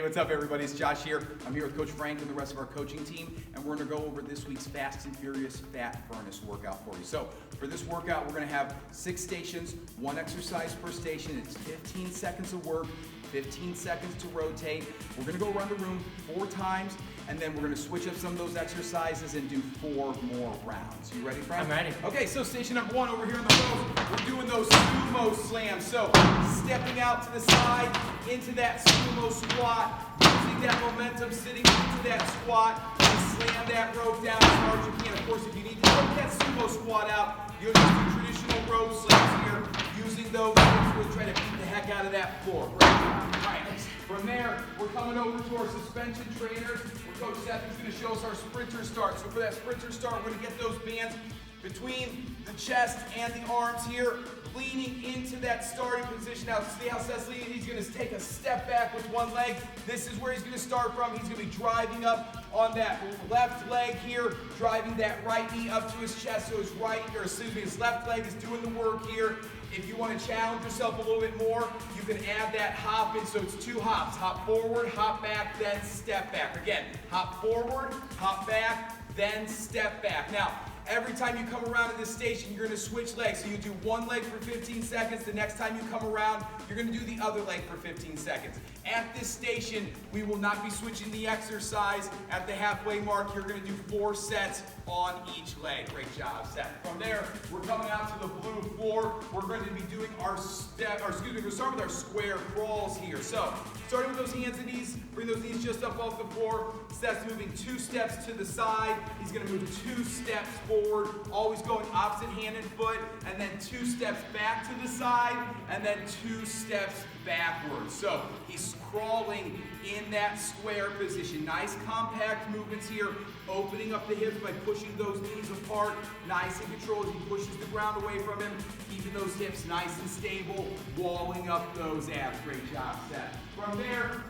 What's up, everybody? It's Josh here. I'm here with Coach Frank and the rest of our coaching team, and we're going to go over this week's Fast and Furious Fat Furnace workout for you. So for this workout, we're going to have 6 stations, 1 exercise per station. It's 15 seconds of work, 15 seconds to rotate. We're going to go around the room 4 times, and then we're going to switch up some of those exercises and do 4 more rounds. You ready, Frank? I'm ready. Okay, so station number 1 over here on the road, we're doing those sumo slams. So stepping out to the side into that sumo squat, using that momentum, sitting into that squat, and slam that rope down as hard as you can. Of course, if you need to take that sumo squat out, you'll just do traditional rope slams here, using those to try to beat the heck out of that floor. Right. From there, we're coming over to our suspension trainers, where Coach Seth is going to show us our sprinter start. So for that sprinter start, we're going to get those bands between the chest and the arms here, leaning into that starting position. Now, see how Seth's leaning? He's going to take a step back with one leg. This is where he's going to start from. He's going to be driving up on that left leg here, driving that right knee up to his chest. So his left leg is doing the work here. If you want to challenge yourself a little bit more, you can add that hop in. So it's 2 hops. Hop forward, hop back, then step back. Again, hop forward, hop back, then step back. Now, every time you come around to this station, you're going to switch legs. So you do one leg for 15 seconds. The next time you come around, you're going to do the other leg for 15 seconds. At this station, we will not be switching the exercise. At the halfway mark, you're going to do 4 sets on each leg. Great job, Seth. From there, we're coming out to the blue floor. We're going to be doing our we'll start with our square crawls here. So, starting with those hands and knees, bring those knees just up off the floor. Seth's moving 2 steps to the side. He's going to move 2 steps forward, always going opposite hand and foot, and then 2 steps back to the side, and then 2 steps backwards. So he's crawling in that square position. Nice compact movements here, opening up the hips by pushing those knees apart. Nice and controlled as he pushes the ground away from him, keeping those hips nice and stable, walling up those abs. Great job, Seth. From there,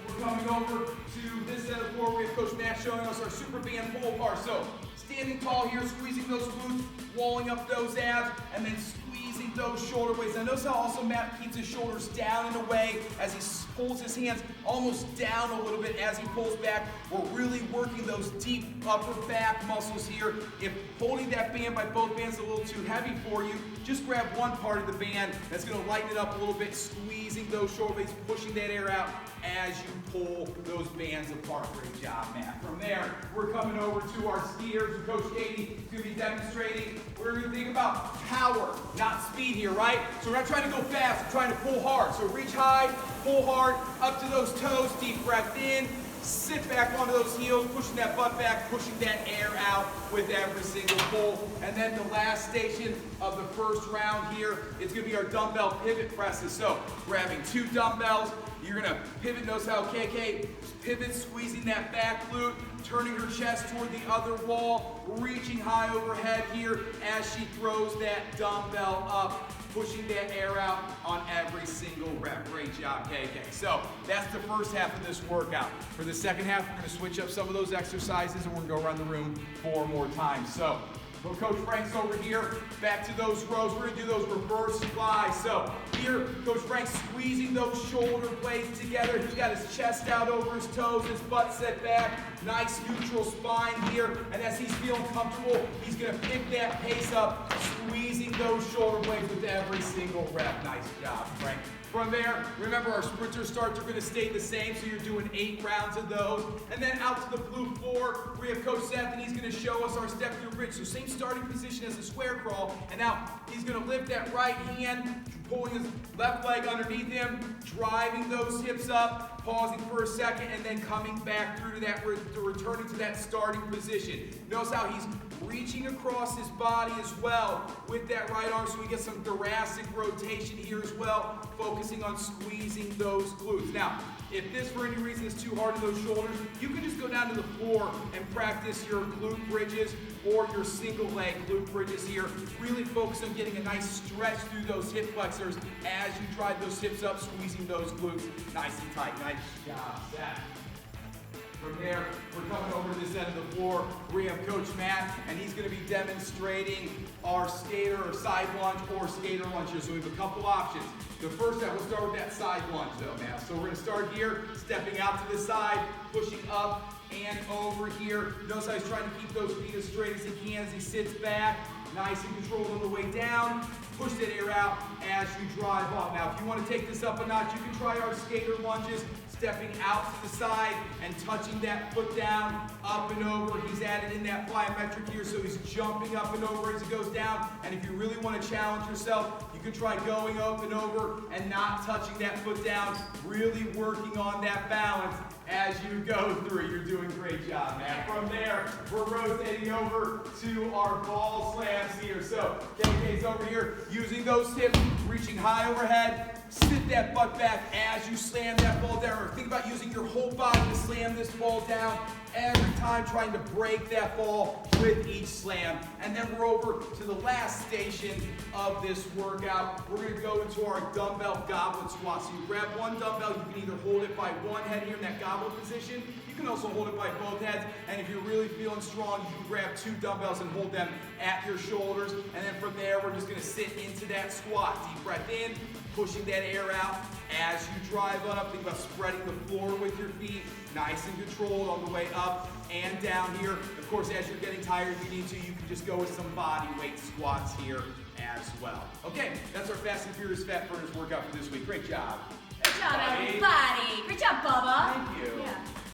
we're coming over to this set of floor. We have Coach Matt showing us our super band pull apart. So standing tall here, squeezing those glutes, walling up those abs, and then squeezing those shoulder blades. Now notice how also Matt keeps his shoulders down and away as he pulls his hands almost down a little bit as he pulls back. We're really working those deep upper back muscles here. If holding that band by both bands is a little too heavy for you, just grab one part of the band. That's going to lighten it up a little bit, squeezing those shoulder blades, pushing that air out as you pull those bands apart. Great job, Matt. From there, we're coming over to our skiers. Coach Katie is going to be demonstrating. We're going to think about power, not speed here, right? So we're not trying to go fast, we're trying to pull hard. So reach high, pull hard, up to those toes, deep breath in, sit back onto those heels, pushing that butt back, pushing that air out with every single pull. And then the last station of the first round here is going to be our dumbbell pivot presses. So grabbing 2 dumbbells, you're going to pivot, notice how KK pivot, squeezing that back glute, turning her chest toward the other wall, reaching high overhead here as she throws that dumbbell up, pushing that air out on every single rep. Great job, KK. So that's the first half of this workout. For the second half, we're going to switch up some of those exercises and we're going to go around the room 4 more times. So Coach Frank's over here, back to those rows. We're going to do those reverse flies. So here, Coach Frank's squeezing those shoulder blades together. He's got his chest out over his toes, his butt set back. Nice neutral spine here. And as he's feeling comfortable, he's going to pick that pace up, squeezing those shoulder blades with every single rep. Nice job, Frank. From there, remember our sprinter starts are going to stay the same, so you're doing 8 rounds of those. And then out to the blue floor, we have Coach Seth, and he's going to show us our step through bridge. So same starting position as the square crawl, and now he's going to lift that right hand, pulling his left leg underneath him, driving those hips up, pausing for a second, and then coming back through to that, returning to that starting position. Notice how he's reaching across his body as well with that right arm, so we get some thoracic rotation here as well, focusing on squeezing those glutes. Now, if this for any reason is too hard on those shoulders, you can just go down to the floor and practice your glute bridges or your single leg glute bridges here. Really focus on getting a nice stretch through those hip flexors as you drive those hips up, squeezing those glutes nice and tight. Nice job, Seth. From there, we're coming over to this end of the floor. We have Coach Matt, and he's going to be demonstrating our skater or side lunge or skater lunges. So we have a couple options. The first set, we'll start with that side lunge though now. So we're gonna start here, stepping out to the side, pushing up and over here. Notice how he's trying to keep those feet as straight as he can as he sits back. Nice and controlled on the way down. Push that air out as you drive on. Now, if you want to take this up a notch, you can try our skater lunges, stepping out to the side and touching that foot down, up and over. He's added in that plyometric here, so he's jumping up and over as he goes down. And if you really want to challenge yourself, you can try going up and over and not touching that foot down, really working on that balance as you go through. You're doing a great job, man. From there, we're rotating over to our ball slams here. So KK's over here using those hips, reaching high overhead. Sit that butt back as you slam that ball down. Or think about using your whole body to slam this ball down. Every time trying to break that ball with each slam. And then we're over to the last station of this workout. We're going to go into our dumbbell goblet squat. So you grab one dumbbell, you can either hold it by one head here in that goblet position. You can also hold it by both heads. And if you're really feeling strong, you can grab two dumbbells and hold them at your shoulders. And then from there, we're just going to sit into that squat. Deep breath in, pushing that air out as you drive on up. Think about spreading the floor with your feet, nice and controlled on the way up and down here. Of course, as you're getting tired, if you need to, you can just go with some body weight squats here as well. Okay, that's our Fast and Furious Fat Burners workout for this week. Great job. Good job, everybody. Great job, Bubba. Thank you. Yeah.